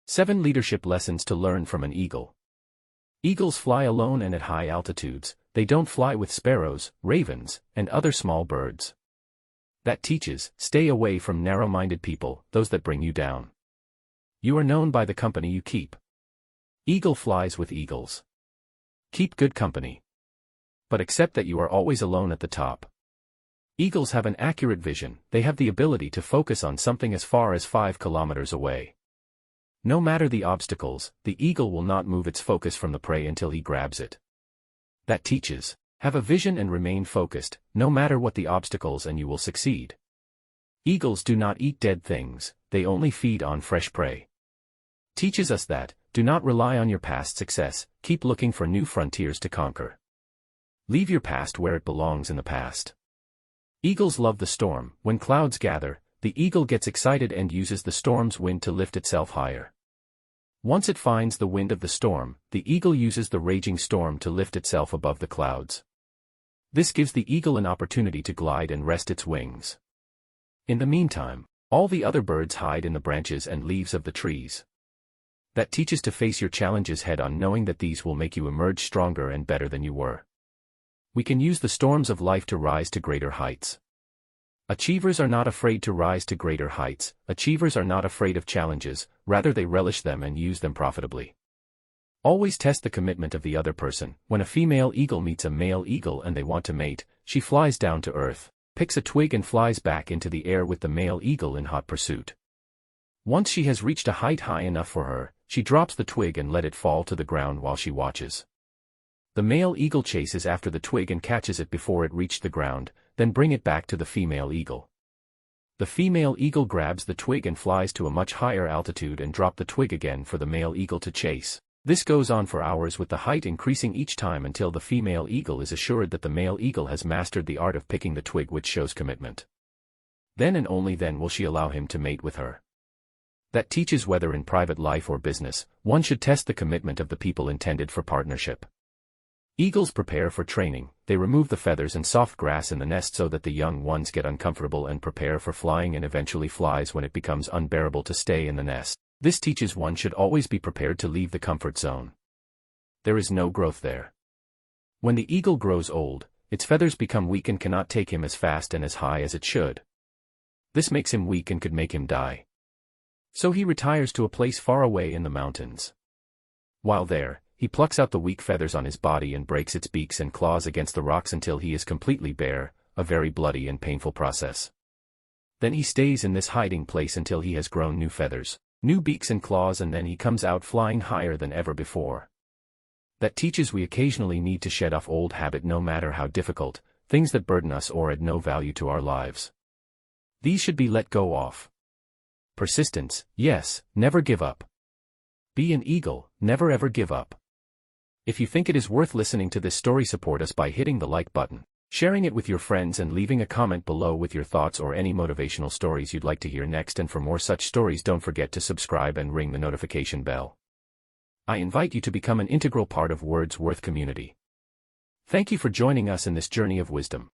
7 Leadership Lessons to Learn from an Eagle. Eagles fly alone and at high altitudes. They don't fly with sparrows, ravens, and other small birds. That teaches, stay away from narrow-minded people, those that bring you down. You are known by the company you keep. Eagle flies with eagles. Keep good company. But accept that you are always alone at the top. Eagles have an accurate vision. They have the ability to focus on something as far as 5 kilometers away. No matter the obstacles, the eagle will not move its focus from the prey until he grabs it. That teaches, have a vision and remain focused, no matter what the obstacles, and you will succeed. Eagles do not eat dead things, they only feed on fresh prey. Teaches us that, do not rely on your past success, keep looking for new frontiers to conquer. Leave your past where it belongs in the past. Eagles love the storm. When clouds gather, the eagle gets excited and uses the storm's wind to lift itself higher. Once it finds the wind of the storm, the eagle uses the raging storm to lift itself above the clouds. This gives the eagle an opportunity to glide and rest its wings. In the meantime, all the other birds hide in the branches and leaves of the trees. That teaches to face your challenges head-on, knowing that these will make you emerge stronger and better than you were. We can use the storms of life to rise to greater heights. Achievers are not afraid to rise to greater heights. Achievers are not afraid of challenges, rather they relish them and use them profitably. Always test the commitment of the other person. When a female eagle meets a male eagle and they want to mate, she flies down to earth, picks a twig and flies back into the air with the male eagle in hot pursuit. Once she has reached a height high enough for her, she drops the twig and let it fall to the ground while she watches. The male eagle chases after the twig and catches it before it reached the ground, then bring it back to the female eagle. The female eagle grabs the twig and flies to a much higher altitude and drop the twig again for the male eagle to chase. This goes on for hours, with the height increasing each time until the female eagle is assured that the male eagle has mastered the art of picking the twig, which shows commitment. Then and only then will she allow him to mate with her. That teaches, whether in private life or business, one should test the commitment of the people intended for partnership. Eagles prepare for training. They remove the feathers and soft grass in the nest so that the young ones get uncomfortable and prepare for flying, and eventually flies when it becomes unbearable to stay in the nest. This teaches one should always be prepared to leave the comfort zone. There is no growth there. When the eagle grows old, its feathers become weak and cannot take him as fast and as high as it should. This makes him weak and could make him die. So he retires to a place far away in the mountains. While there, he plucks out the weak feathers on his body and breaks its beaks and claws against the rocks until he is completely bare, a very bloody and painful process. Then he stays in this hiding place until he has grown new feathers, new beaks and claws, and then he comes out flying higher than ever before. That teaches we occasionally need to shed off old habit, no matter how difficult, things that burden us or add no value to our lives. These should be let go of. Persistence, yes, never give up. Be an eagle, never ever give up. If you think it is worth listening to this story, support us by hitting the like button, sharing it with your friends, and leaving a comment below with your thoughts or any motivational stories you'd like to hear next. And for more such stories, don't forget to subscribe and ring the notification bell. I invite you to become an integral part of Wordsworth community. Thank you for joining us in this journey of wisdom.